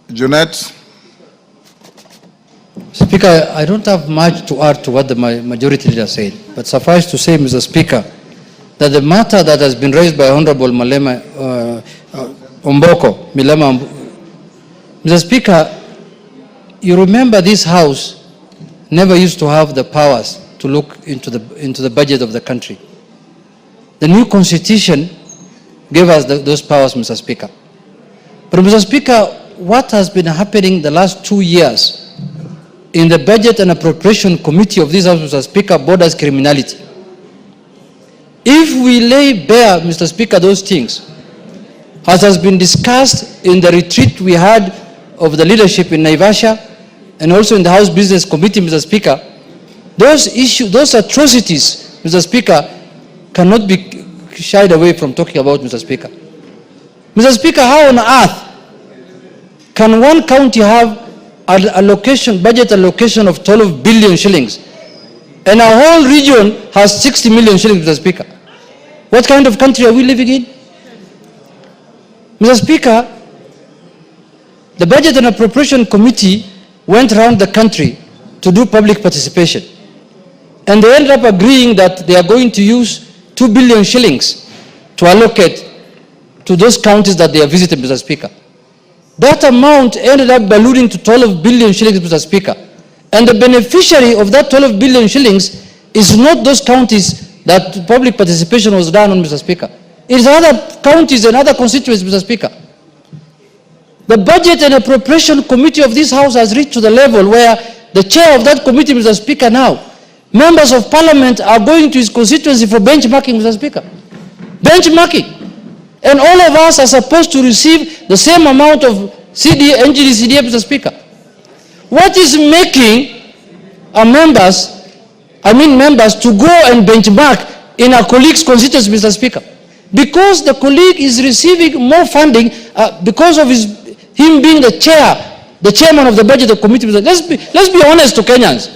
Junet. Speaker, I don't have much to add to what the majority leader said, but suffice to say, Mr. Speaker, that the matter that has been raised by Honorable Milema Mr. Speaker, you remember this House never used to have the powers to look into the budget of the country. The new constitution gave us those powers, Mr. Speaker. But Mr. Speaker, what has been happening the last 2 years in the Budget and Appropriation Committee of this House, Mr. Speaker, borders criminality. If we lay bare, Mr. Speaker, those things, as has been discussed in the retreat we had of the leadership in Naivasha and also in the House Business Committee, Mr. Speaker, those issues, those atrocities, Mr. Speaker, cannot be shied away from talking about, Mr. Speaker. Mr. Speaker, how on earth can one county have an allocation, budget allocation of 12 billion shillings and a whole region has 60 million shillings, Mr. Speaker? What kind of country are we living in? Mr. Speaker, the Budget and Appropriation Committee went around the country to do public participation. And they ended up agreeing that they are going to use 2 billion shillings to allocate to those counties that they have visited, Mr. Speaker. That amount ended up ballooning to 12 billion shillings, Mr. Speaker. And the beneficiary of that 12 billion shillings is not those counties that public participation was done on, Mr. Speaker. It is other counties and other constituencies, Mr. Speaker. The Budget and Appropriation Committee of this House has reached to the level where the chair of that committee, Mr. Speaker, now, members of Parliament are going to his constituency for benchmarking, Mr. Speaker. Benchmarking. And all of us are supposed to receive the same amount of NGD, CDF, Mr. Speaker. What is making our members to go and benchmark in a colleague's constituency, Mr. Speaker? Because the colleague is receiving more funding because of him being the chairman of the budget committee. Let's be honest to Kenyans.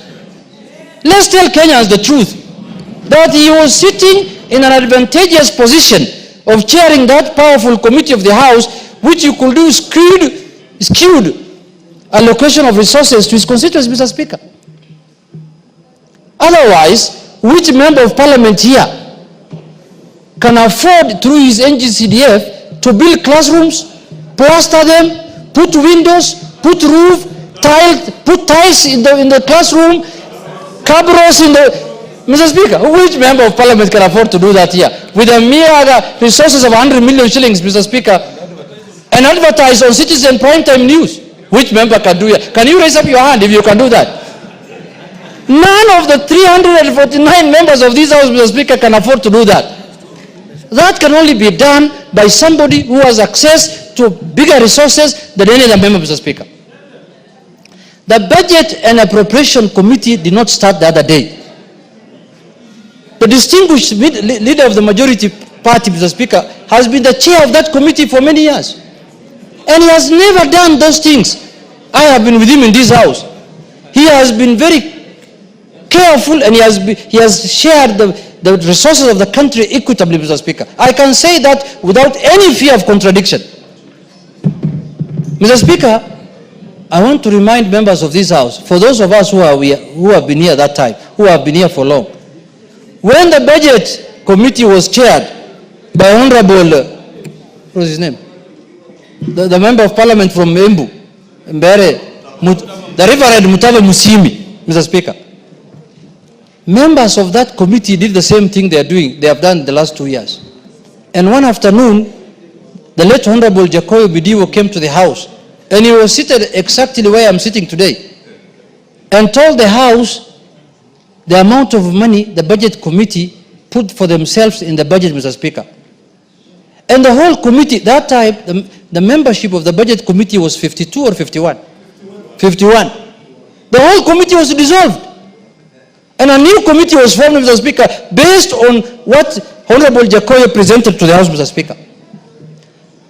Let's tell Kenyans the truth, that he was sitting in an advantageous position of chairing that powerful committee of the House, which you could do skewed allocation of resources to his constituents, Mr. Speaker. Otherwise, which member of Parliament here can afford through his NGCDF to build classrooms, plaster them, put windows, put roof, put tiles in the classroom, cabros in the... Mr. Speaker, which member of Parliament can afford to do that here? With a mere resources of 100 million shillings, Mr. Speaker, and advertise on Citizen Primetime News. Which member can do it? Can you raise up your hand if you can do that? None of the 349 members of this House, Mr. Speaker, can afford to do that. That can only be done by somebody who has access to bigger resources than any other member, Mr. Speaker. The Budget and Appropriation Committee did not start the other day. The distinguished leader of the majority party, Mr. Speaker, has been the chair of that committee for many years. And he has never done those things. I have been with him in this House. He has been very careful and he has shared the resources of the country equitably, Mr. Speaker. I can say that without any fear of contradiction. Mr. Speaker, I want to remind members of this House, for those of us who have been here that time, who have been here for long, when the Budget Committee was chaired by Honorable, what was his name? The Member of Parliament from Embu, the Reverend Mutave Musimi, Mr. Speaker. Members of that committee did the same thing they have done the last 2 years. And one afternoon, the late Honorable Jacoyo Bidiwo came to the House, and he was seated exactly where I'm sitting today, and told the House the amount of money the Budget Committee put for themselves in the budget, Mr. Speaker. And the whole committee, that time, the membership of the Budget Committee was 52 or 51? 51. The whole committee was dissolved. And a new committee was formed, Mr. Speaker, based on what Honorable Jacoyo presented to the House, Mr. Speaker.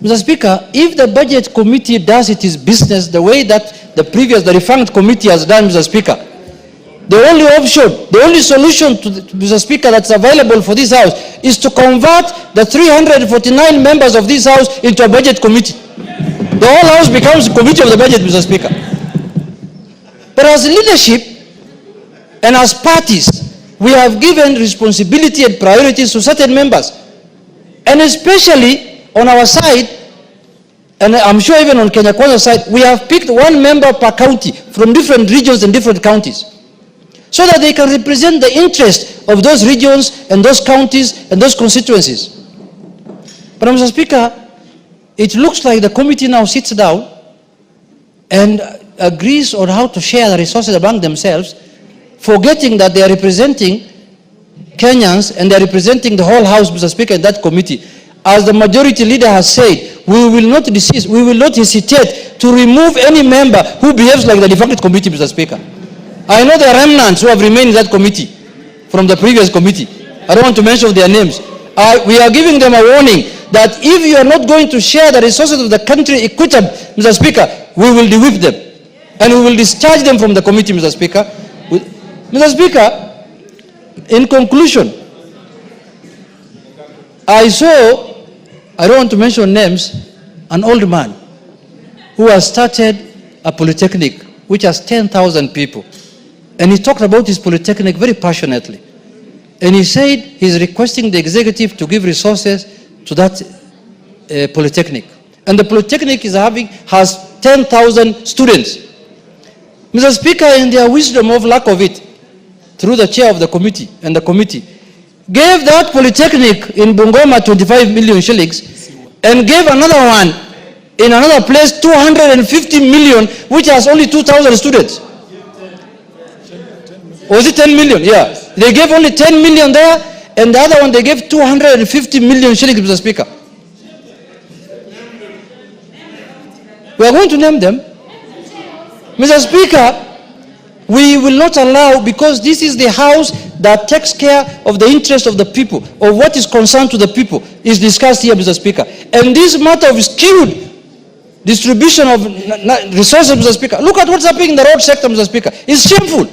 Mr. Speaker, if the Budget Committee does its business the way that the revamped committee has done, Mr. Speaker, the only option, the only solution to Mr. Speaker, that's available for this House is to convert the 349 members of this House into a Budget Committee. The whole House becomes committee of the budget, Mr. Speaker. But as leadership and as parties, we have given responsibility and priorities to certain members. And especially on our side, and I'm sure even on Kenya Kwanza's side, we have picked one member per county from different regions and different counties, so that they can represent the interest of those regions and those counties and those constituencies. But Mr. Speaker, it looks like the committee now sits down and agrees on how to share the resources among themselves, forgetting that they are representing Kenyans and they are representing the whole House, Mr. Speaker, in that committee. As the majority leader has said, we will not desist, we will not hesitate to remove any member who behaves like the defected committee, Mr. Speaker. I know there are remnants who have remained in that committee from the previous committee. I don't want to mention their names. We are giving them a warning that if you are not going to share the resources of the country equitably, Mr. Speaker, we will de-whip them and we will discharge them from the committee, Mr. Speaker. Mr. Speaker, in conclusion, I saw, I don't want to mention names, an old man who has started a polytechnic which has 10,000 people. And he talked about his polytechnic very passionately. And he said he's requesting the executive to give resources to that polytechnic. And the polytechnic has 10,000 students. Mr. Speaker, in their wisdom of lack of it, through the chair of the committee and the committee, gave that polytechnic in Bungoma 25 million shillings and gave another one in another place 250 million, which has only 2,000 students. Was it 10 million? Yeah. They gave only 10 million there, and the other one they gave 250 million shillings, Mr. Speaker. We are going to name them. Mr. Speaker, we will not allow, because this is the House that takes care of the interest of the people, of what is concerned to the people, is discussed here, Mr. Speaker. And this matter of skewed distribution of resources, Mr. Speaker. Look at what's happening in the road sector, Mr. Speaker. It's shameful.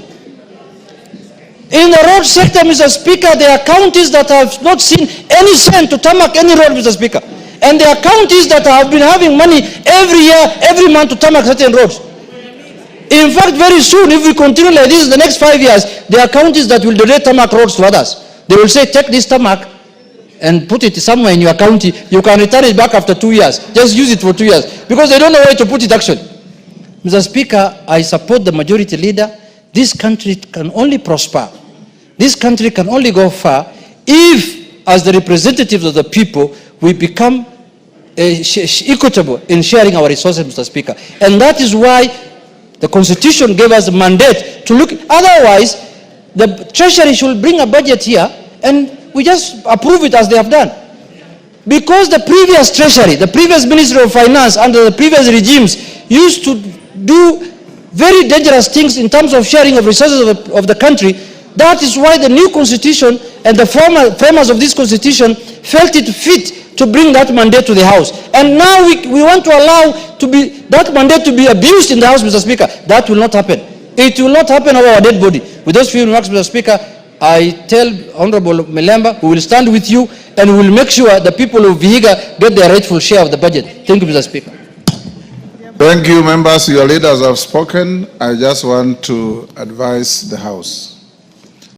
In the road sector, Mr. Speaker, there are counties that have not seen any cent to tarmac any road, Mr. Speaker. And there are counties that have been having money every year, every month to tarmac certain roads. In fact, very soon, if we continue like this in the next 5 years, there are counties that will donate tarmac roads to others. They will say, take this tarmac and put it somewhere in your county. You can return it back after 2 years. Just use it for 2 years. Because they don't know where to put it actually. Mr. Speaker, I support the majority leader. This country can only prosper. This country can only go far if, as the representatives of the people, we become equitable in sharing our resources, Mr. Speaker. And that is why the Constitution gave us a mandate to look. Otherwise, the Treasury should bring a budget here and we just approve it as they have done. Because the previous Treasury, the previous Ministry of Finance under the previous regimes used to do very dangerous things in terms of sharing of resources of the country. That is why the new Constitution and the framers of this Constitution felt it fit to bring that mandate to the House. And now we want to allow that mandate to be abused in the House, Mr. Speaker. That will not happen. It will not happen over our dead body. With those few remarks, Mr. Speaker, I tell Honorable Melemba, we will stand with you and we will make sure the people of Vihiga get their rightful share of the budget. Thank you, Mr. Speaker. Thank you, members. Your leaders have spoken. I just want to advise the House.